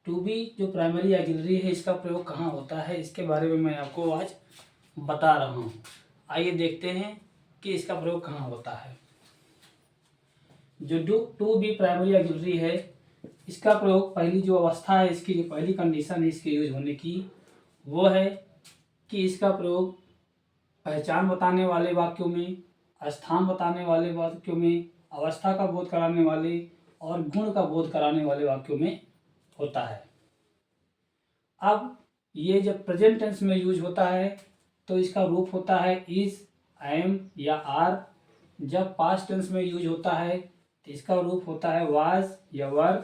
To be जो primary auxiliary है इसका प्रयोग कहाँ होता है, इसके बारे में मैं आपको आज बता रहा हूँ। आइए देखते हैं कि इसका प्रयोग कहाँ होता है। जो टू बी प्राइमरी ऑक्सिलरी है इसका प्रयोग, पहली जो अवस्था है, इसकी जो पहली कंडीशन है इसके यूज होने की, वो है कि इसका प्रयोग पहचान बताने वाले वाक्यों में, स्थान बताने वाले वाक्यों में, अवस्था का बोध कराने वाले और गुण का बोध कराने वाले वाक्यों में होता है। अब ये जब प्रेजेंट टेंस में यूज होता है तो इसका रूप होता है इज, एम या आर। जब पास्ट टेंस में यूज होता है तो इसका रूप होता है वाज या वर।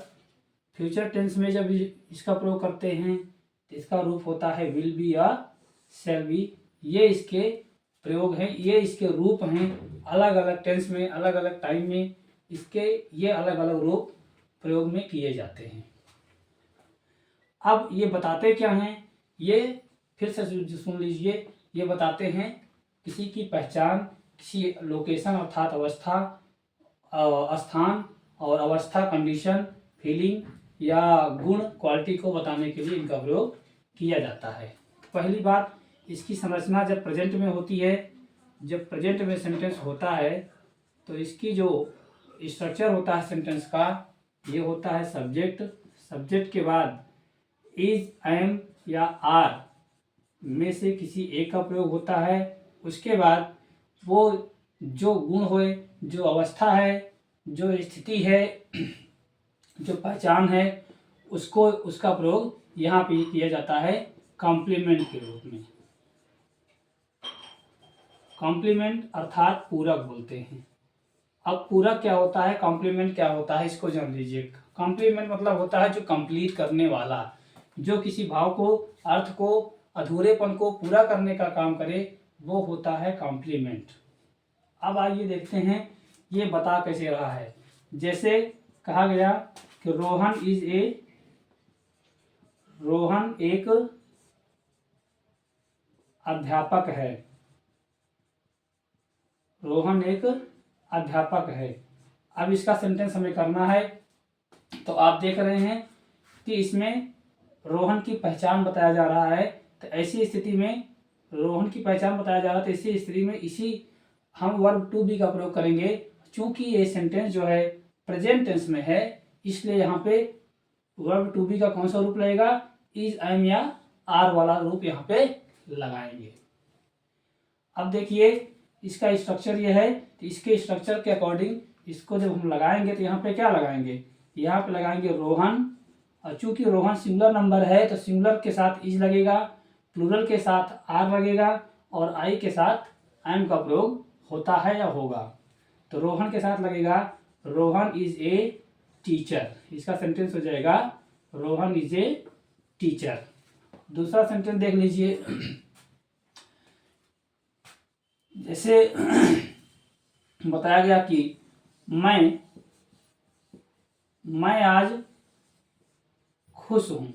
फ्यूचर टेंस में जब इसका प्रयोग करते हैं तो इसका रूप होता है विल बी या शैल बी। ये इसके प्रयोग हैं, ये इसके रूप हैं। अलग अलग टेंस में, अलग अलग टाइम में इसके ये अलग अलग रूप प्रयोग में किए जाते हैं। अब ये बताते क्या हैं, ये फिर से सुन लीजिए। ये बताते हैं किसी की पहचान, किसी लोकेशन अर्थात अवस्था, स्थान और अवस्था, कंडीशन, फीलिंग या गुण, क्वालिटी को बताने के लिए इनका प्रयोग किया जाता है। पहली बात, इसकी संरचना जब प्रेजेंट में होती है, जब प्रेजेंट में सेंटेंस होता है तो इसकी जो स्ट्रक्चर होता है सेंटेंस का, ये होता है सब्जेक्ट। सब्जेक्ट के बाद इज, एम या आर में से किसी एक का प्रयोग होता है। उसके बाद वो जो गुण होए, जो अवस्था है, जो स्थिति है, जो पहचान है, उसको, उसका प्रयोग यहाँ पे किया जाता है कॉम्प्लीमेंट के रूप में। कॉम्प्लीमेंट अर्थात पूरक बोलते हैं। अब पूरक क्या होता है, कॉम्प्लीमेंट क्या होता है, इसको जान लीजिए। कॉम्प्लीमेंट मतलब होता है जो कंप्लीट करने वाला, जो किसी भाव को, अर्थ को, अधूरेपन को पूरा करने का काम करे, वो होता है कॉम्प्लीमेंट। अब आइए देखते हैं ये बता कैसे रहा है। जैसे कहा गया कि रोहन एक अध्यापक है। रोहन एक अध्यापक है। अब इसका सेंटेंस हमें करना है, तो आप देख रहे हैं कि इसमें रोहन की पहचान बताया जा रहा है। तो ऐसी स्थिति में रोहन की पहचान बताया जा रहा है, तो इसी स्थिति में इसी हम वर्ब टू बी का प्रयोग करेंगे। चूंकि ये सेंटेंस जो है प्रेजेंट टेंस में है, इसलिए यहाँ पे वर्ब टू बी का कौन सा रूप लगेगा, इज, एम या आर वाला रूप यहाँ पे लगाएंगे। अब देखिए इसका स्ट्रक्चर ये है, तो इसके स्ट्रक्चर के अकॉर्डिंग इसको जब हम लगाएंगे तो यहाँ पे क्या लगाएंगे, यहाँ पे लगाएंगे रोहन। और चूंकि रोहन सिंगुलर नंबर है तो सिंगुलर के साथ इज लगेगा, प्लूरल के साथ आर लगेगा और आई के साथ एम का प्रयोग होता है या होगा। तो रोहन के साथ लगेगा रोहन इज ए टीचर। इसका सेंटेंस हो जाएगा रोहन इज ए टीचर। दूसरा सेंटेंस देख लीजिए। जैसे बताया गया कि मैं आज खुश हूं।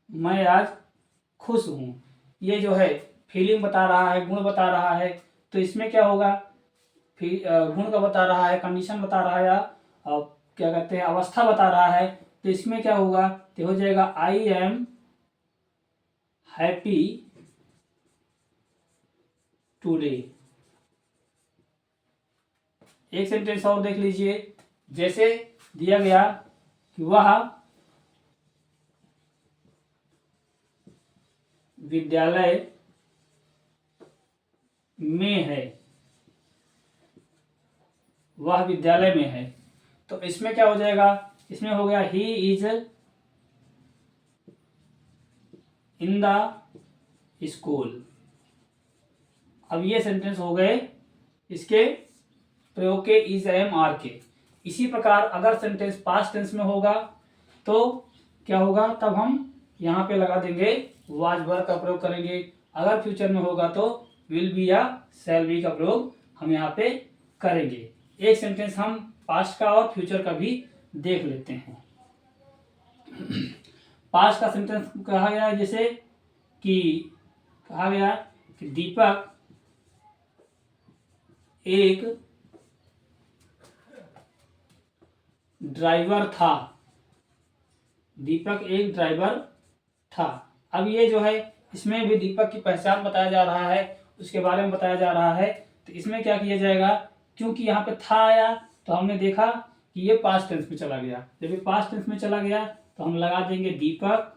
मैं आज खुश हूं, ये जो है फीलिंग बता रहा है, गुण बता रहा है। तो इसमें क्या होगा, गुण का बता रहा है, कंडीशन बता रहा है, या क्या कहते हैं अवस्था बता रहा है। तो इसमें क्या होगा, तो हो जाएगा आई एम हैप्पी टुडे। एक सेंटेंस और देख लीजिए। जैसे दिया गया कि वह विद्यालय में है। वह विद्यालय में है, तो इसमें क्या हो जाएगा, इसमें हो गया he is in the school. अब ये सेंटेंस हो गए इसके प्रयोग के, इज, एम, आर के। इसी प्रकार अगर सेंटेंस पास्ट टेंस में होगा तो क्या होगा, तब हम यहाँ पे लगा देंगे वाज वर का प्रयोग करेंगे। अगर फ्यूचर में होगा तो विल बी या शैल बी का प्रयोग हम यहाँ पे करेंगे। एक सेंटेंस हम पास्ट का और फ्यूचर का भी देख लेते हैं। पास्ट का सेंटेंस कहा गया है, जैसे कि कहा गया कि दीपक एक ड्राइवर था। दीपक एक ड्राइवर था। अब ये जो है इसमें भी दीपक की पहचान बताया जा रहा है, उसके बारे में बताया जा रहा है। तो इसमें क्या किया जाएगा, क्योंकि यहाँ पे था आया तो हमने देखा कि ये पास्ट टेंस में चला गया। जब ये पास्ट टेंस में चला गया तो हम लगा देंगे दीपक।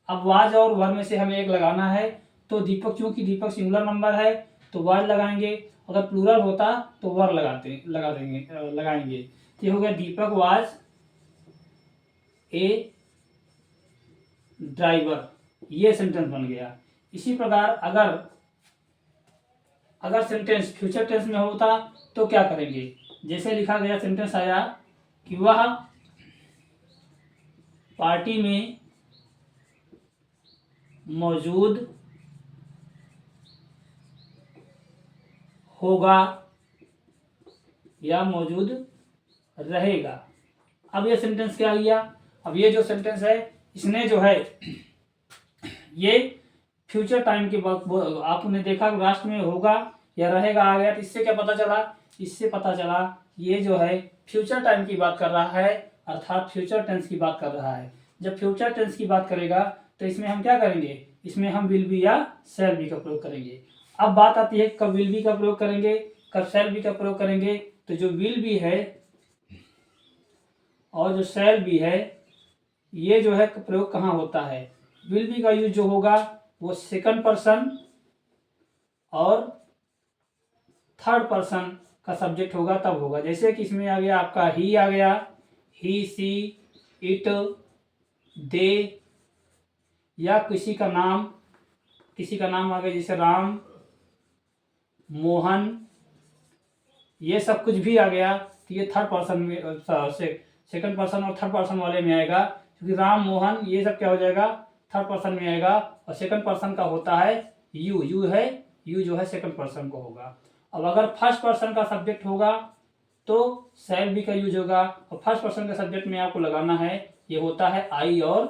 अब वाज और वर में से हमें एक लगाना है, तो दीपक, चूंकि दीपक सिंगुलर नंबर है तो वाज लगाएंगे, अगर प्लूरल होता तो वर लगाएंगे। तो ये हो गया दीपक वाज ए ड्राइवर, ये सेंटेंस बन गया। इसी प्रकार अगर सेंटेंस फ्यूचर टेंस में होता तो क्या करेंगे, जैसे लिखा गया सेंटेंस आया कि वह पार्टी में मौजूद होगा या मौजूद रहेगा। अब ये सेंटेंस क्या लिया, अब ये जो सेंटेंस है इसने जो है ये फ्यूचर टाइम के वक्त आपने देखा लास्ट में होगा या रहेगा आ गया, तो इससे क्या पता चला, इससे पता चला ये जो है फ्यूचर टाइम की बात कर रहा है, अर्थात फ्यूचर टेंस की बात कर रहा है। जब फ्यूचर टेंस की बात करेगा तो इसमें हम क्या करेंगे, इसमें हम विल बी या शैल बी का प्रयोग करेंगे। अब बात आती है कब विल बी का प्रयोग करेंगे, कब शैल बी का प्रयोग करेंगे। तो जो विल बी है और जो शैल बी है ये जो है प्रयोग कहाँ होता है, विल बी का यूज जो होगा वो सेकंड पर्सन और थर्ड पर्सन का सब्जेक्ट होगा तब होगा। जैसे कि इसमें आ गया आपका ही आ गया, ही, सी, इट, दे, या किसी का नाम आ गया जैसे राम, मोहन, ये सब कुछ भी आ गया तो ये थर्ड पर्सन में सेकंड पर्सन और थर्ड पर्सन वाले में आएगा, क्योंकि राम, मोहन ये सब क्या हो जाएगा थर्ड पर्सन में आएगा। और सेकंड पर्सन का होता है यू जो है सेकंड पर्सन को होगा। अब अगर फर्स्ट पर्सन का सब्जेक्ट होगा तो शैल बी का यूज होगा, और फर्स्ट पर्सन का सब्जेक्ट में आपको लगाना है ये होता है आई और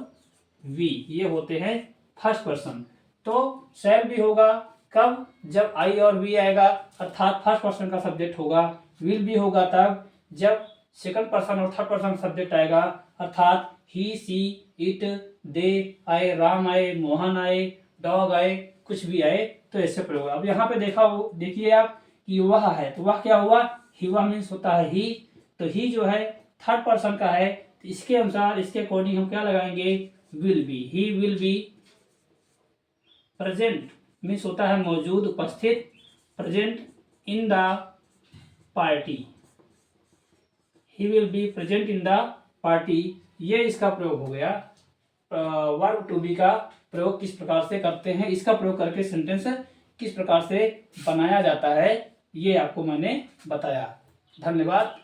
वी, ये होते हैं फर्स्ट पर्सन। तो शैल बी होगा कब, जब आई और वी आएगा अर्थात फर्स्ट पर्सन का सब्जेक्ट होगा। विल बी होगा तब जब सेकंड पर्सन और थर्ड पर्सन का सब्जेक्ट आएगा, अर्थात ही, सी, इट, दे आए, राम आए, मोहन आए, डॉग आए, कुछ भी आए तो ऐसे प्रयोग। अब यहाँ पे देखिए आप कि वह है, तो वह क्या हुआ, ही, वह मीन्स होता है ही, तो ही जो है थर्ड पर्सन का है, तो इसके अनुसार इसके अकॉर्डिंग हम क्या लगाएंगे will be. He will be present means होता है मौजूद, उपस्थित, present in the party, he will be present in the party, ये इसका प्रयोग हो गया। वर्ब टू बी का प्रयोग किस प्रकार से करते हैं, इसका प्रयोग करके सेंटेंस किस प्रकार से बनाया जाता है ये आपको मैंने बताया। धन्यवाद।